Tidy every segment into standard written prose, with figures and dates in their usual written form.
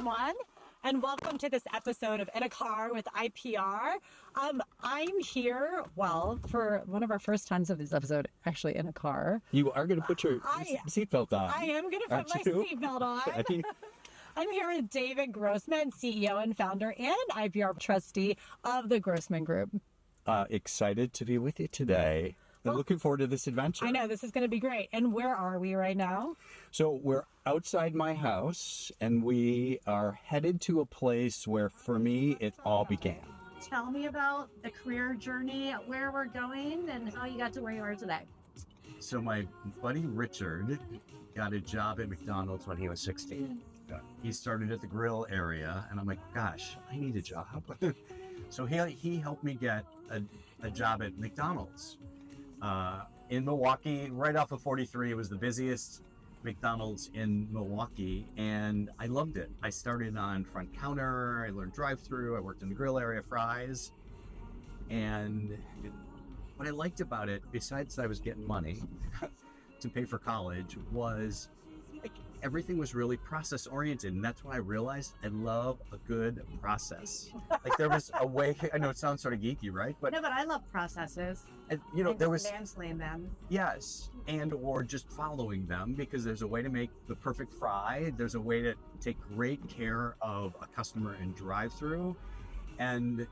everyone, and welcome to this episode of In a Car with IPR. I'm here, for one of our first times of this episode, actually in a car. You are going to put your seatbelt on. I am going to put my seatbelt on. I'm here with David Grossman, CEO and founder and IPR trustee of the Grossman Group. Excited to be with you today. And looking forward to this adventure. I know, this is going to be great. And where are we right now? So we're outside my house, and we are headed to a place where, for me, it all began. Tell me about the career journey, where we're going, and how you got to where you are today. So my buddy Richard got a job at McDonald's when he was 16. He started at the grill area, and I'm like, gosh, I need a job. So he helped me get a job at McDonald's. In Milwaukee, right off of 43. It was the busiest McDonald's in Milwaukee, and I loved it. I started on front counter, I learned drive-through, I worked in the grill area, fries, and what I liked about it, besides that I was getting money to pay for college, was like everything was really process oriented, and that's when I realized I love a good process. Like there was a way, I know it sounds sort of geeky, right? But I love processes. And, there was them. Yes, and or just following them, because there's a way to make the perfect fry. There's a way to take great care of a customer in drive-through, and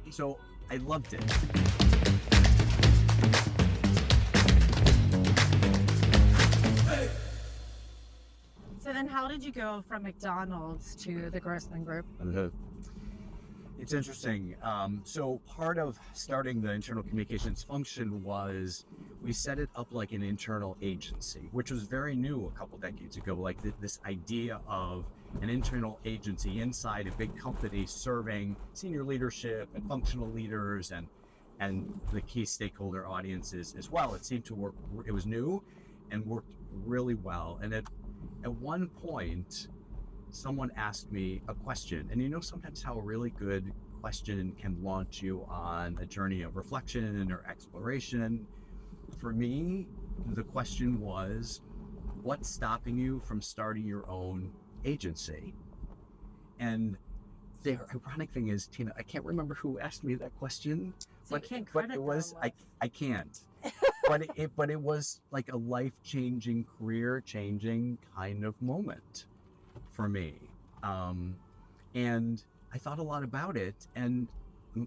so I loved it. So then how did you go from McDonald's to the Grossman Group? It's interesting. So part of starting the internal communications function was we set it up like an internal agency, which was very new a couple decades ago, like this idea of an internal agency inside a big company serving senior leadership and functional leaders and the key stakeholder audiences as well. It seemed to work. It was new and worked really well. And at one point, someone asked me a question, and sometimes how a really good question can launch you on a journey of reflection or exploration. For me, the question was, what's stopping you from starting your own agency? And the ironic thing is, Tina, I can't remember who asked me that question, so but it was, I can't. but it was like a life-changing, career-changing kind of moment for me. And I thought a lot about it, and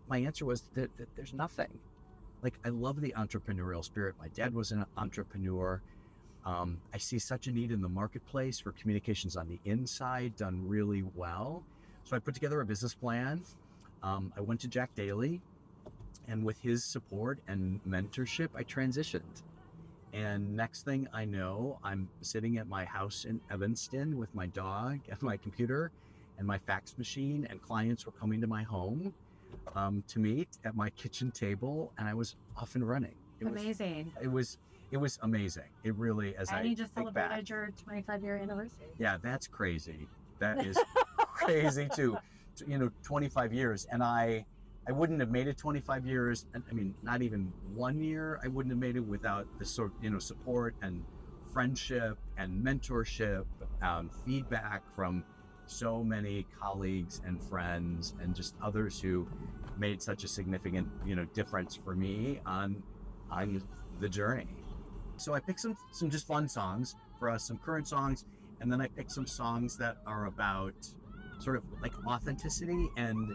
my answer was that there's nothing. Like, I love the entrepreneurial spirit. My dad was an entrepreneur. I see such a need in the marketplace for communications on the inside done really well. So I put together a business plan. I went to Jack Daly, and with his support and mentorship, I transitioned. And next thing I know, I'm sitting at my house in Evanston with my dog and my computer and my fax machine, and clients were coming to my home to meet at my kitchen table, and I was off and running. Amazing. It was amazing. It really, and you just celebrated your 25-year anniversary. Yeah, that's crazy. That is crazy too. 25 years, and I wouldn't have made it 25 years. I mean, not even 1 year. I wouldn't have made it without the support and friendship and mentorship, feedback from so many colleagues and friends and just others who made such a significant, difference for me on the journey. So I picked some just fun songs for us, some current songs, and then I picked some songs that are about sort of like authenticity and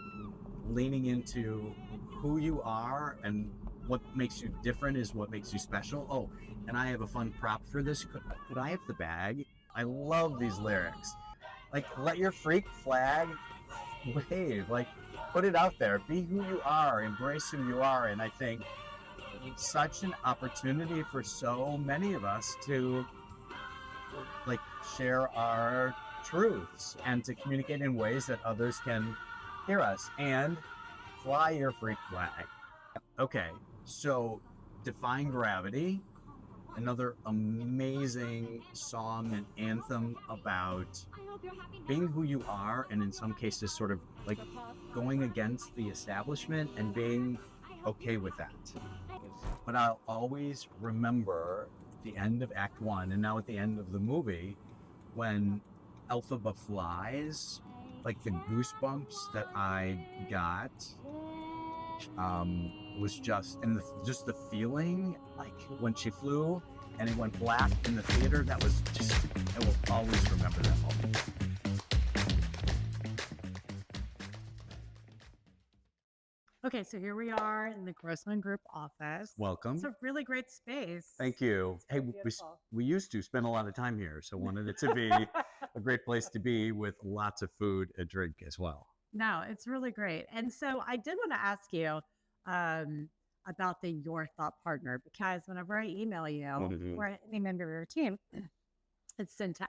leaning into who you are, and what makes you different is what makes you special. Oh, and I have a fun prop for this. Could I have the bag? I love these lyrics. Like, let your freak flag wave. Like, put it out there. Be who you are. Embrace who you are. And I think it's such an opportunity for so many of us to like share our truths and to communicate in ways that others can hear us, and fly your freak flag. Okay, so Defying Gravity, another amazing song and anthem about being who you are, and in some cases sort of like going against the establishment and being okay with that. But I'll always remember at the end of Act 1, and now at the end of the movie, when Elphaba flies like the goosebumps that I got was just, and just the feeling, like when she flew and it went black in the theater, that was just, I will always remember that moment. Okay, so here we are in the Grossman Group office. Welcome. It's a really great space. Thank you. So Hey, we used to spend a lot of time here, so wanted it to be a great place to be with lots of food and drink as well. No, it's really great. And so I did want to ask you about the Your Thought Partner, because whenever I email you or any member of your team, it's sent to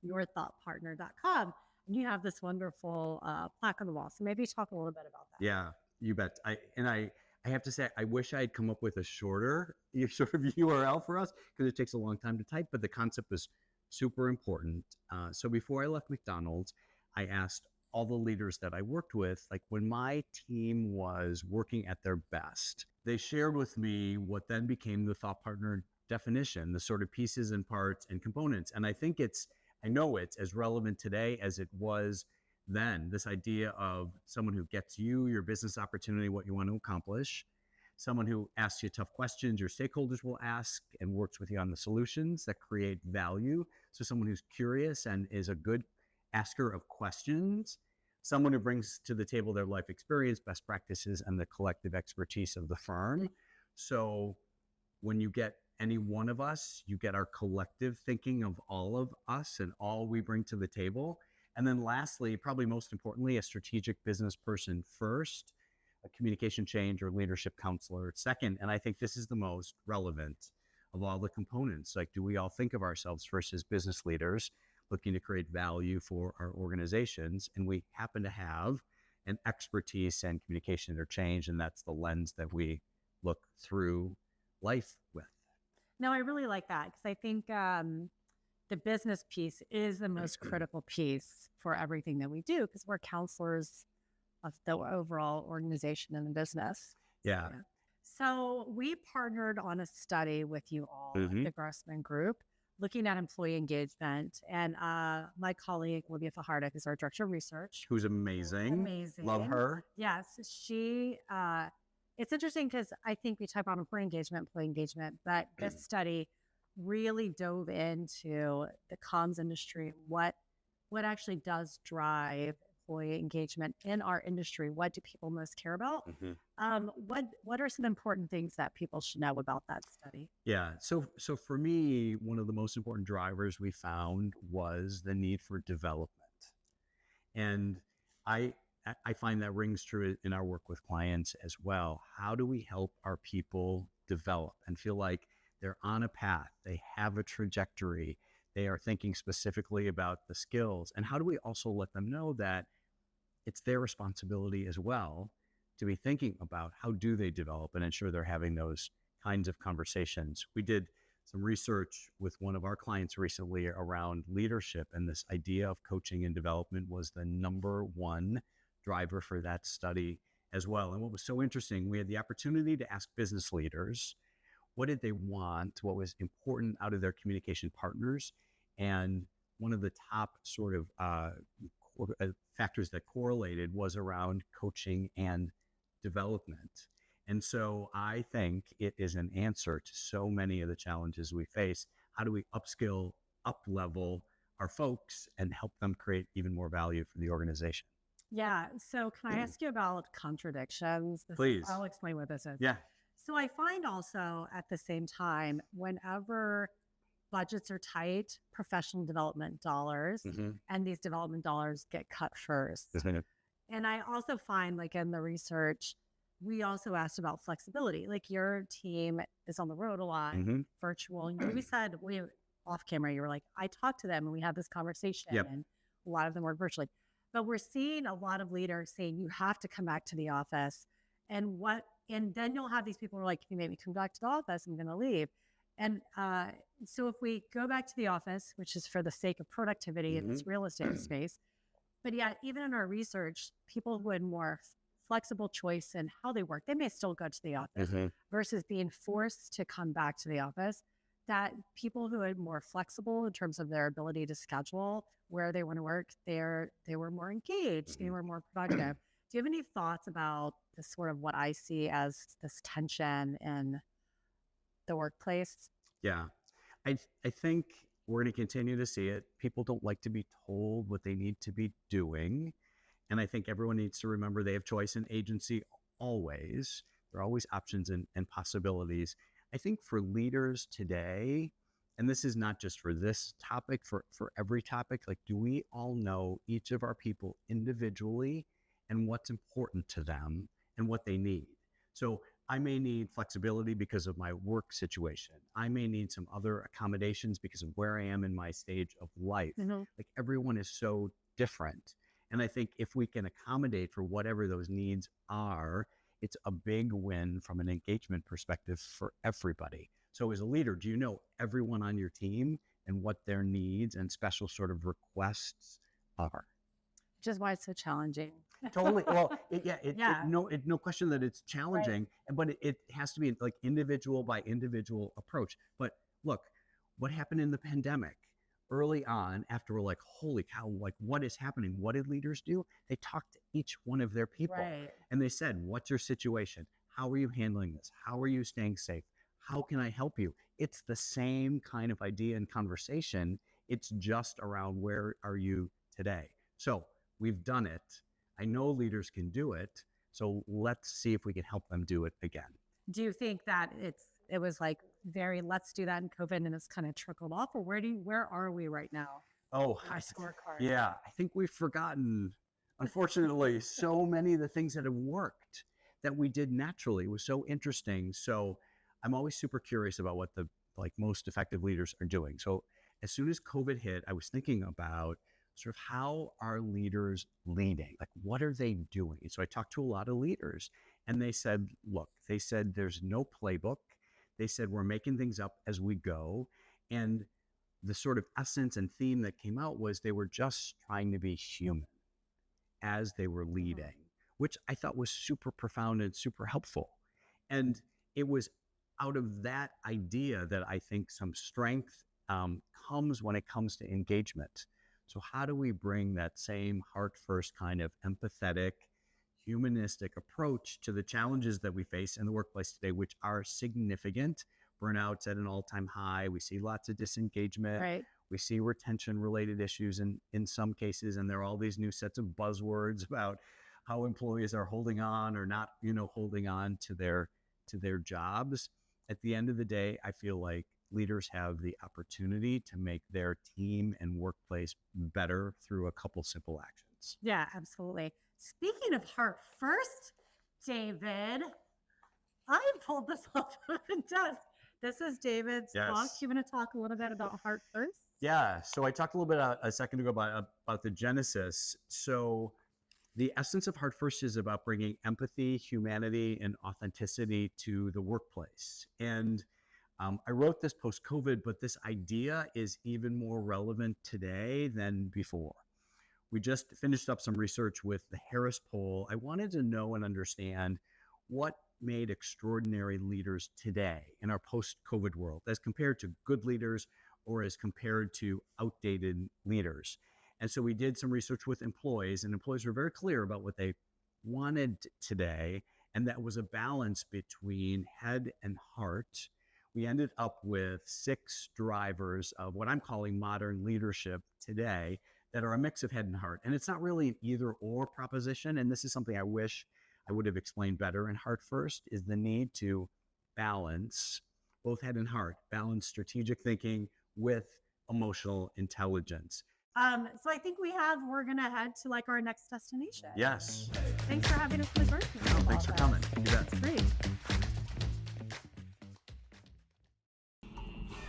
@yourthoughtpartner.com. And you have this wonderful plaque on the wall. So maybe talk a little bit about that. Yeah, you bet. I have to say, I wish I had come up with a shorter sort of URL for us, because it takes a long time to type, but the concept was super important. So before I left McDonald's, I asked all the leaders that I worked with, like when my team was working at their best, they shared with me what then became the thought partner definition, the sort of pieces and parts and components. And I know it's as relevant today as it was then. This idea of someone who gets you, your business opportunity, what you want to accomplish, someone who asks you tough questions your stakeholders will ask and works with you on the solutions that create value. So someone who's curious and is a good asker of questions, someone who brings to the table their life experience, best practices, and the collective expertise of the firm. So when you get any one of us, you get our collective thinking of all of us and all we bring to the table. And then lastly, probably most importantly, a strategic business person first, a communication change or leadership counselor second. And I think this is the most relevant of all the components. Like, do we all think of ourselves first as business leaders looking to create value for our organizations? And we happen to have an expertise and communication interchange, and that's the lens that we look through life with. No, I really like that, because I think the business piece is the most critical piece for everything that we do, because we're counselors of the overall organization and the business. Yeah. So we partnered on a study with you all, the Grossman Group, looking at employee engagement. And my colleague, Olivia Fajardo, is our director of research. Who's amazing. Love her. Yes. She, it's interesting because I think we talk about employee engagement, but this study really dove into the comms industry, what actually does drive employee engagement in our industry. What do people most care about? What are some important things that people should know about that study? Yeah. So for me, one of the most important drivers we found was the need for development. And I find that rings true in our work with clients as well. How do we help our people develop and feel like they're on a path, they have a trajectory, they are thinking specifically about the skills? And how do we also let them know that it's their responsibility as well to be thinking about how do they develop and ensure they're having those kinds of conversations? We did some research with one of our clients recently around leadership, and this idea of coaching and development was the number one driver for that study as well. And what was so interesting, we had the opportunity to ask business leaders, what did they want? What was important out of their communication partners? And one of the top sort of factors that correlated was around coaching and development. And so I think it is an answer to so many of the challenges we face. How do we upskill, up-level our folks and help them create even more value for the organization? Yeah. So can I ask you about contradictions? Please. I'll explain what this is. Yeah. So I find also at the same time, whenever budgets are tight, professional development dollars, and these development dollars get cut first. And I also find, like in the research, we also asked about flexibility. Like your team is on the road a lot, virtual. And we said, off camera, you were like, I talked to them and we had this conversation, and a lot of them work virtually. But we're seeing a lot of leaders saying you have to come back to the office. And then you'll have these people who are like, if you make me come back to the office, I'm going to leave. And so if we go back to the office, which is for the sake of productivity in this real estate space, but yet even in our research, people who had more flexible choice in how they work, they may still go to the office versus being forced to come back to the office. that people who are more flexible in terms of their ability to schedule where they want to work, they were more engaged, they were more productive. Do you have any thoughts about this sort of what I see as this tension in the workplace? Yeah, I think we're going to continue to see it. People don't like to be told what they need to be doing. And I think everyone needs to remember they have choice and agency always. There are always options and possibilities. I think for leaders today, and this is not just for this topic, for every topic, like, do we all know each of our people individually and what's important to them and what they need? So I may need flexibility because of my work situation. I may need some other accommodations because of where I am in my stage of life. Like, everyone is so different. And I think if we can accommodate for whatever those needs are, it's a big win from an engagement perspective for everybody. So as a leader, do you know everyone on your team and what their needs and special sort of requests are? Which is why it's so challenging. Totally. Well, no question that it's challenging, right. But it has to be like individual by individual approach. But look, what happened in the pandemic? Early on, after we're like, holy cow, like, what is happening? What did leaders do? They talked to each one of their people, right. And they said, what's your situation? How are you handling this? How are you staying safe? How can I help you? It's the same kind of idea and conversation. It's just around, where are you today? So we've done it. I know leaders can do it. So let's see if we can help them do it again. Do you think that it was like very, let's do that in COVID and it's kind of trickled off, or where are we right now? Oh, our scorecard. Yeah, I think we've forgotten, unfortunately, so many of the things that have worked that we did naturally. It was so interesting. So I'm always super curious about what the most effective leaders are doing. So as soon as COVID hit, I was thinking about sort of how are leaders leading? Like, what are they doing? So I talked to a lot of leaders, and they said, look, there's no playbook. They said, we're making things up as we go. And the sort of essence and theme that came out was they were just trying to be human as they were leading, which I thought was super profound and super helpful. And it was out of that idea that I think some strength comes when it comes to engagement. So how do we bring that same heart first kind of empathetic, humanistic approach to the challenges that we face in the workplace today, which are significant? Burnout's at an all-time high. We see lots of disengagement. Right. We see retention-related issues in some cases, and there are all these new sets of buzzwords about how employees are holding on or not, holding on to their jobs. At the end of the day, I feel like leaders have the opportunity to make their team and workplace better through a couple simple actions. Yeah, absolutely. Speaking of heart first, David, I pulled this off of the desk. This is David's talk. You want to talk a little bit about heart first? Yeah. So I talked a little bit a second ago about the genesis. So the essence of Heart First is about bringing empathy, humanity, and authenticity to the workplace. And I wrote this post-COVID, but this idea is even more relevant today than before. We just finished up some research with the Harris poll. I wanted to know and understand what made extraordinary leaders today in our post-COVID world as compared to good leaders or as compared to outdated leaders. And so we did some research with employees, and employees were very clear about what they wanted today, and that was a balance between head and heart. We ended up with 6 drivers of what I'm calling modern leadership today that are a mix of head and heart. And it's not really an either or proposition. And this is something I wish I would have explained better in Heart First, is the need to balance both head and heart, balance strategic thinking with emotional intelligence. So I think we're going to head to our next destination. Yes. Thanks for having us in the Grossman Group. No, thanks for coming. You bet. That's great.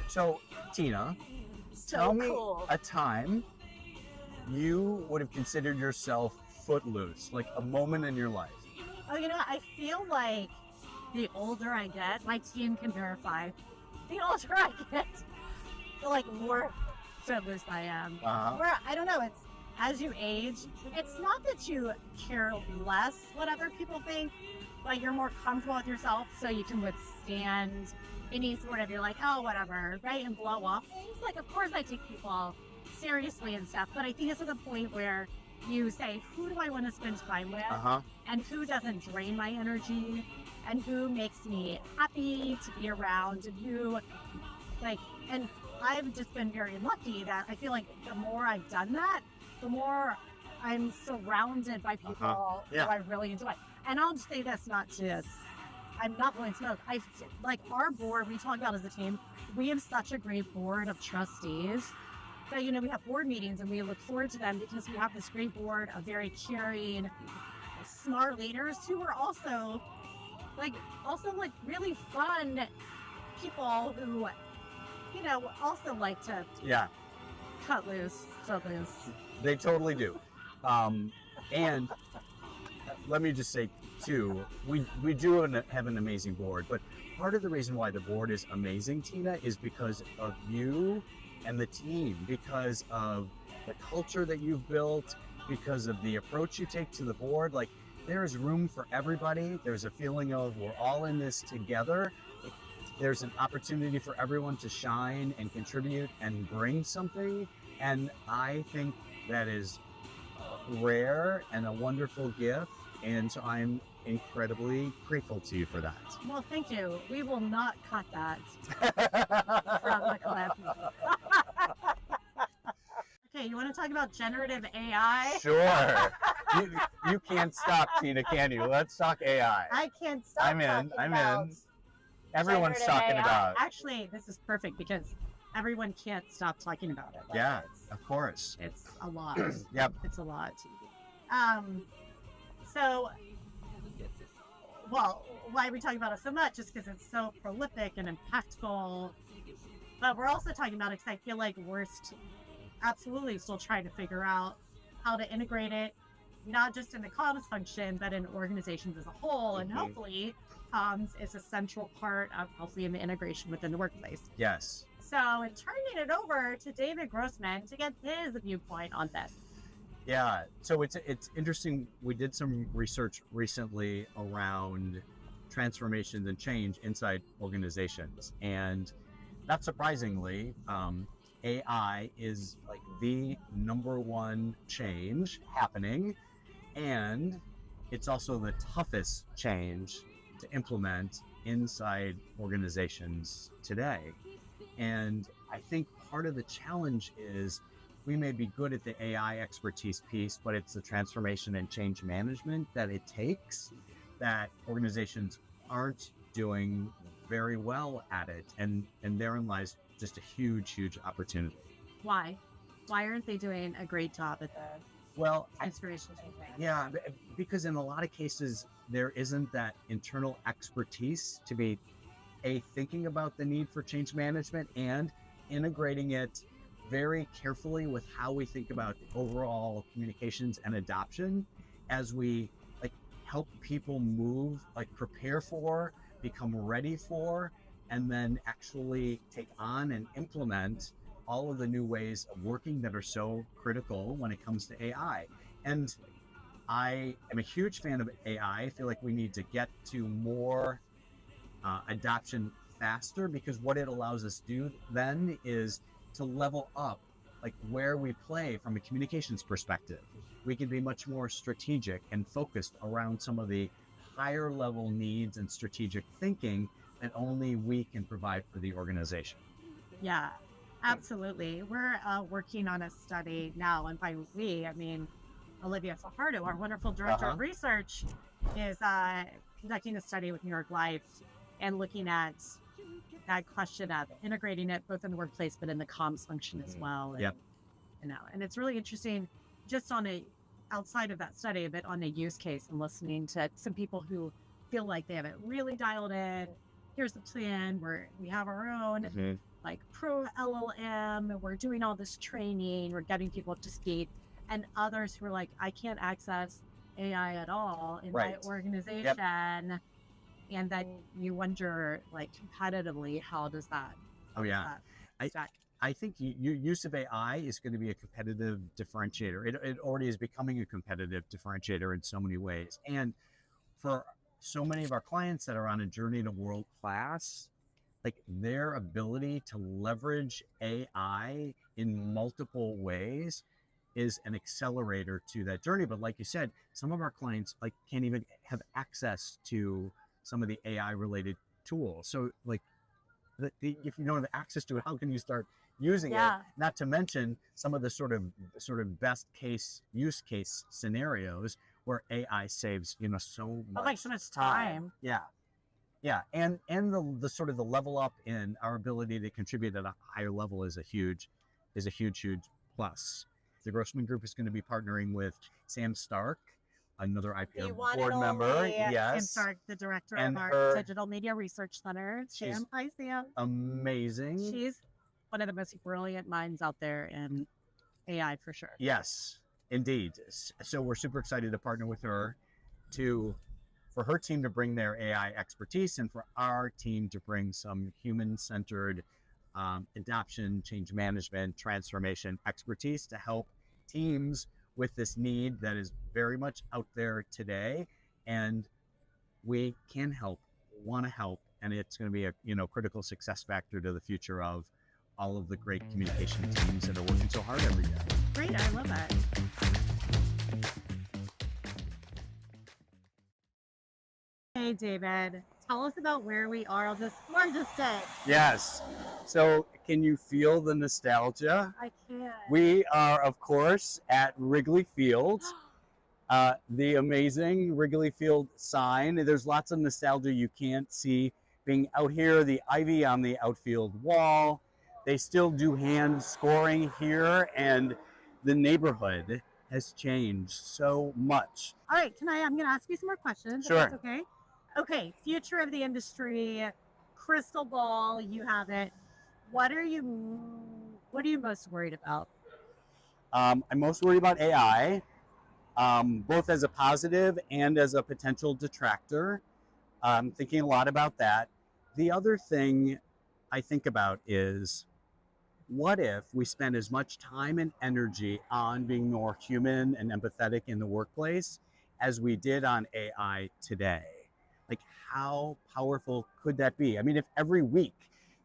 So, Tina, tell me a time you would have considered yourself footloose, like a moment in your life. Oh, I feel like the older I get, my team can verify, the older I get, the more footloose I am. Where, I don't know, it's as you age, it's not that you care less what other people think, but you're more comfortable with yourself so you can withstand any sort of, you're like, oh, whatever, right? And blow off things. Like, of course I take people seriously and stuff, but I think it's at the point where you say, who do I want to spend time with? And who doesn't drain my energy? And who makes me happy to be around? And who, like, and I've just been very lucky that I feel like the more I've done that, the more I'm surrounded by people who I really enjoy. And I'll just say this, I'm not blowing smoke. Like our board, we talk about as a team, we have such a great board of trustees that, you know, we have board meetings and we look forward to them because we have this great board of very caring, smart leaders who are also really fun people who, you know, also like to cut loose, so loose. They totally do. And let me just say too, we do have an amazing board, but part of the reason why the board is amazing, Tina, is because of you and the team, because of the culture that you've built, because of the approach you take to the board. Like, there is room for everybody. There's a feeling of we're all in this together. There's an opportunity for everyone to shine and contribute and bring something. And I think that is rare and a wonderful gift. And so I'm incredibly grateful to you for that. Well, thank you. We will not cut that from the clip. Okay, you want to talk about generative AI? Sure. You can't stop, Tina, can you? Let's talk AI. I can't stop. I'm in. Everyone's talking about. Actually, this is perfect because everyone can't stop talking about it. Like, yeah, of course. It's a lot. Yep. It's a lot. So, well, why are we talking about it so much? Just because it's so prolific and impactful. But we're also talking about it because I feel like we're absolutely still trying to figure out how to integrate it, not just in the comms function, but in organizations as a whole. And hopefully, comms is a central part of hopefully the integration within the workplace. Yes. So, and turning it over to David Grossman to get his viewpoint on this. Yeah, so it's interesting. We did some research recently around transformations and change inside organizations, and not surprisingly, AI is like the number one change happening, and it's also the toughest change to implement inside organizations today. And I think part of the challenge is we may be good at the AI expertise piece, but it's the transformation and change management that it takes that organizations aren't doing very well at it. And therein lies just a huge opportunity. Why? Why aren't they doing a great job at the transformation change management? Yeah, because in a lot of cases, there isn't that internal expertise to be thinking about the need for change management and integrating it very carefully with how we think about the overall communications and adoption as we help people move, prepare for, become ready for, and then actually take on and implement all of the new ways of working that are so critical when it comes to AI. And I am a huge fan of AI. I feel like we need to get to more adoption faster, because what it allows us to do then is to level up where we play from a communications perspective. We can be much more strategic and focused around some of the higher level needs and strategic thinking that only we can provide for the organization. Yeah, absolutely. We're working on a study now, and by we, I mean Olivia Fajardo, our wonderful director of research, is conducting a study with New York Life and looking at that question of integrating it both in the workplace but in the comms function as well. And, and it's really interesting just outside of that study, a bit on a use case and listening to some people who feel like they have it really dialed in. Here's the plan. We have our own pro LLM. We're doing all this training. We're getting people up to speed. And others who are like, I can't access AI at all in my organization. And then you wonder, competitively, how does that? I think your use of AI is going to be a competitive differentiator. It already is becoming a competitive differentiator in so many ways. And for so many of our clients that are on a journey to world class, like their ability to leverage AI in multiple ways is an accelerator to that journey. But like you said, some of our clients like can't even have access to some of the AI related tools. So like if you don't have access to it, how can you start using it? Not to mention some of the sort of best case use case scenarios where AI saves, so much time. Yeah. And the sort of the level up in our ability to contribute at a higher level is a huge plus. The Grossman Group is going to be partnering with Sam Stark, another IPR board member. Yes. Sam Stark, the director of our Digital Media Research Center. Sam, hi Sam. Amazing. She's one of the most brilliant minds out there in AI for sure. Yes, indeed. So we're super excited to partner with her for her team to bring their AI expertise and for our team to bring some human-centered adoption, change management, transformation expertise to help teams with this need that is very much out there today. And we can help, want to help, and it's going to be a critical success factor to the future of all of the great communication teams that are working so hard every day. Great, I love that. Hey, David, tell us about where we are on this gorgeous day. Yes. So can you feel the nostalgia? I can. We are, of course, at Wrigley Field, the amazing Wrigley Field sign. There's lots of nostalgia you can't see being out here, the ivy on the outfield wall. They still do hand scoring here, and the neighborhood has changed so much. All right, I'm going to ask you some more questions. Sure. If that's okay. Okay, future of the industry, crystal ball, you have it. What are you most worried about? I'm most worried about AI, both as a positive and as a potential detractor. I'm thinking a lot about that. The other thing I think about is, what if we spend as much time and energy on being more human and empathetic in the workplace as we did on AI today? Like, how powerful could that be? I mean, if every week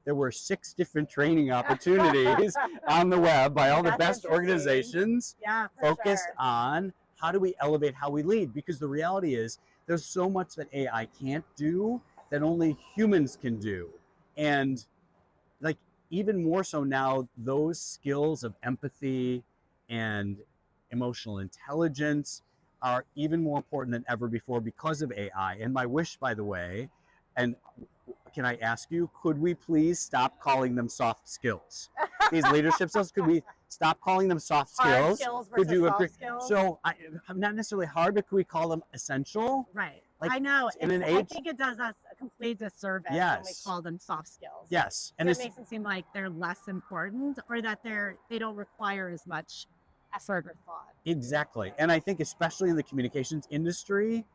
there were 6 different training opportunities on the web by all the best organizations focused on how do we elevate how we lead? Because the reality is there's so much that AI can't do that only humans can do. And like, even more so now, those skills of empathy and emotional intelligence are even more important than ever before because of AI. And my wish, by the way, and can I ask you, could we please stop calling them soft skills? These leadership skills, could we stop calling them soft skills? Hard skills versus soft skills? So, I'm not necessarily hard, but could we call them essential? Right. Like, I know. I think it does us a complete disservice when we call them soft skills. Yes. And it makes it seem like they're less important, or that they don't require as much effort or thought. Exactly. And I think especially in the communications industry,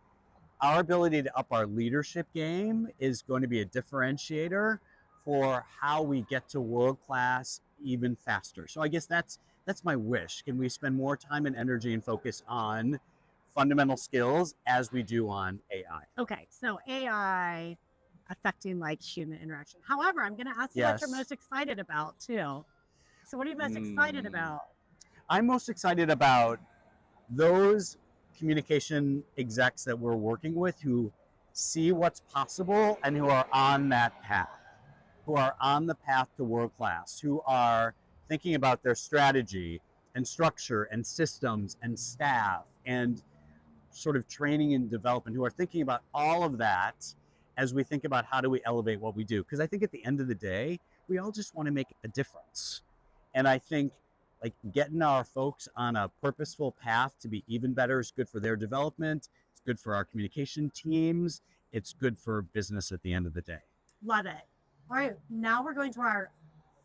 our ability to up our leadership game is going to be a differentiator for how we get to world class even faster. So I guess that's my wish. Can we spend more time and energy and focus on fundamental skills as we do on AI? Okay, so AI affecting like human interaction. However, I'm going to ask you what you're most excited about too. So what are you most excited about? I'm most excited about those communication execs that we're working with who see what's possible and who are on that path, who are on the path to world class, who are thinking about their strategy and structure and systems and staff and sort of training and development, who are thinking about all of that as we think about how do we elevate what we do. Because I think at the end of the day, we all just want to make a difference. And I think like getting our folks on a purposeful path to be even better is good for their development. It's good for our communication teams. It's good for business at the end of the day. Love it. All right, now we're going to our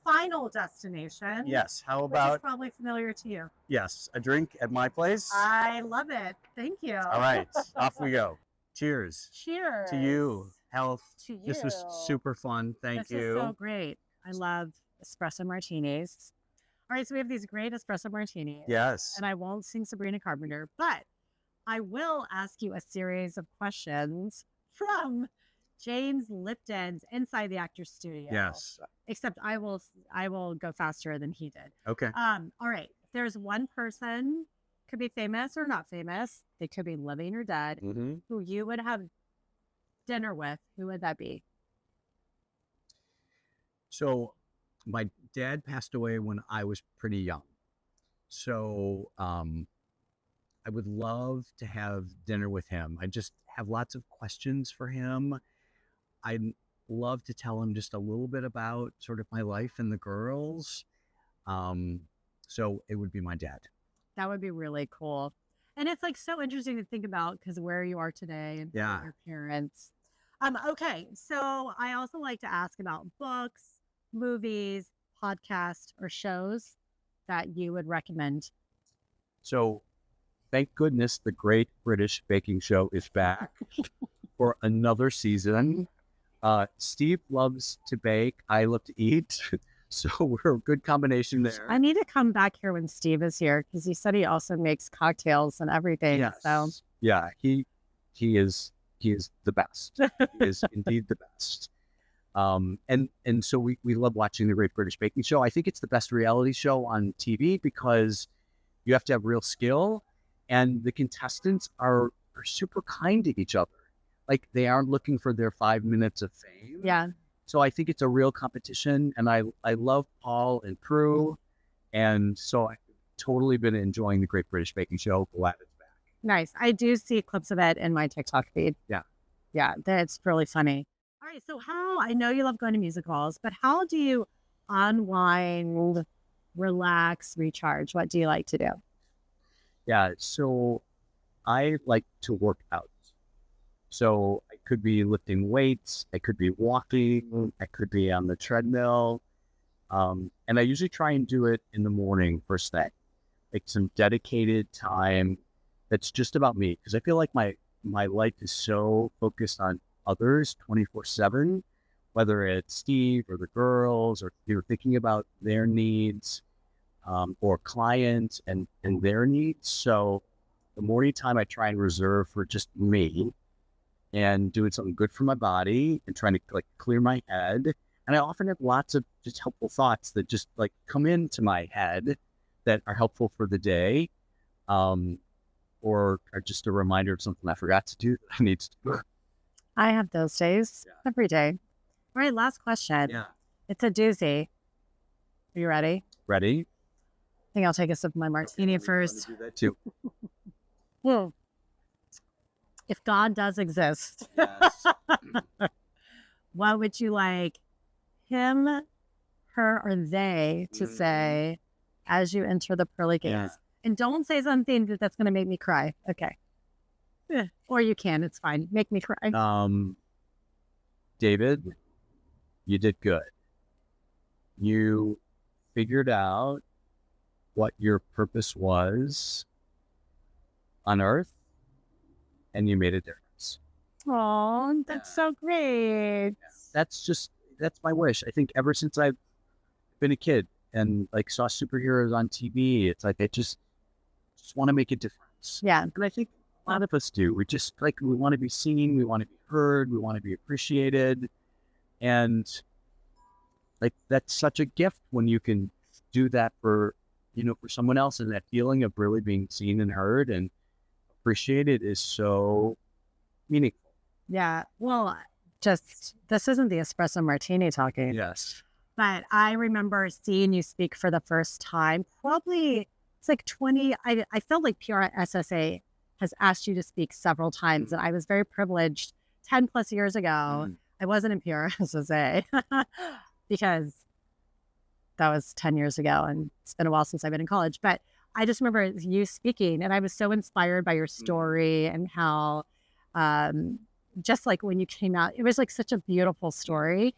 final destination. Yes, how about... Which is probably familiar to you. Yes, a drink at my place. I love it. Thank you. All right, off we go. Cheers. Cheers. To you. Health. To you. This was super fun. Thank you. This is so great. I love espresso martinis. All right, so we have these great espresso martinis. Yes. And I won't sing Sabrina Carpenter, but I will ask you a series of questions from James Lipton's Inside the Actors Studio. Yes. Except I will go faster than he did. Okay. All right. If there's one person, could be famous or not famous, they could be living or dead, who you would have dinner with, who would that be? So my dad passed away when I was pretty young. So I would love to have dinner with him. I just have lots of questions for him. I'd love to tell him just a little bit about sort of my life and the girls. So it would be my dad. That would be really cool. And it's like so interesting to think about because where you are today and your parents. Okay. So I also like to ask about books, movies, podcasts, or shows that you would recommend. So thank goodness the Great British Baking Show is back for another season. Steve loves to bake. I love to eat. So we're a good combination there. I need to come back here when Steve is here because he said he also makes cocktails and everything. Yes. So yeah, he is the best. He is indeed the best. And so we love watching the Great British Baking Show. I think it's the best reality show on TV because you have to have real skill, and the contestants are super kind to each other. Like they aren't looking for their 5 minutes of fame. Yeah. So I think it's a real competition, and I love Paul and Prue, and so I've totally been enjoying the Great British Baking Show. Glad it's back. Nice. I do see clips of it in my TikTok feed. Yeah. Yeah, that's really funny. All right, so I know you love going to musicals, but how do you unwind, relax, recharge? What do you like to do? Yeah, so I like to work out. So I could be lifting weights, I could be walking, I could be on the treadmill. And I usually try and do it in the morning first thing, like some dedicated time that's just about me. Because I feel like my life is so focused on others 24/7, whether it's Steve or the girls, or you're thinking about their needs, or clients and their needs. So the morning time I try and reserve for just me and doing something good for my body and trying to like clear my head. And I often have lots of just helpful thoughts that just like come into my head that are helpful for the day, or are just a reminder of something I forgot to do that I need to do. I have those days every day. All right, last question. Yeah. It's a doozy. Are you ready? Ready? I think I'll take a sip of my martini first. Do that too. If God does exist, Yes. what would you like him, her, or they to say as you enter the pearly gates? Yeah. And don't say something that's going to make me cry. Okay. Or you can. It's fine. Make me cry. David, you did good. You figured out what your purpose was on earth, and you made a difference. Oh, that's so great. That's my wish. I think ever since I've been a kid and like saw superheroes on TV, it's like I just want to make a difference. Yeah. And I think a lot of us do. We just we want to be seen, we want to be heard, we want to be appreciated. And like that's such a gift when you can do that for someone else, and that feeling of really being seen and heard and appreciated is so meaningful. Yeah. Well, this isn't the espresso martini talking. Yes. But I remember seeing you speak for the first time. Probably it's like 20. I felt like PR SSA has asked you to speak several times, and I was very privileged. 10 plus years ago, I wasn't in PR SSA because that was 10 years ago, and it's been a while since I've been in college. But I just remember you speaking, and I was so inspired by your story and how, just like when you came out, it was like such a beautiful story,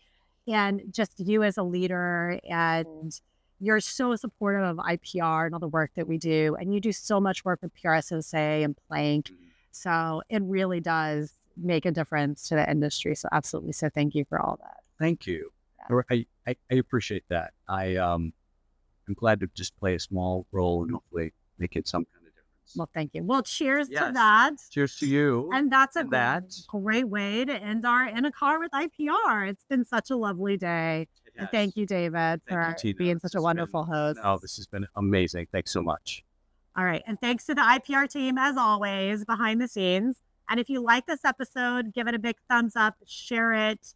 and just you as a leader, and you're so supportive of IPR and all the work that we do, and you do so much work with PRSSA and Plank, so it really does make a difference to the industry. So absolutely, so thank you for all that. Thank you. Yeah. I appreciate that. I'm glad to just play a small role and hopefully make it some kind of difference. Well, thank you. Well, cheers to Yes. that. Cheers to you. And that's a And that. great way to end our In a Car with IPR. It's been such a lovely day. And thank you, David, for being such a wonderful host. Oh, this has been amazing. Thanks so much. All right. And thanks to the IPR team, as always, behind the scenes. And if you like this episode, give it a big thumbs up, share it,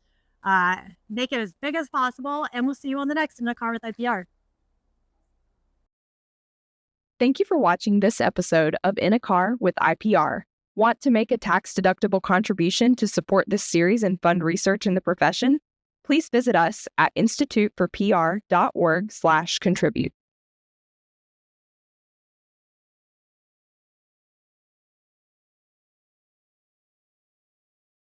make it as big as possible. And we'll see you on the next In a Car with IPR. Thank you for watching this episode of In a Car with IPR. Want to make a tax-deductible contribution to support this series and fund research in the profession? Please visit us at instituteforpr.org/contribute.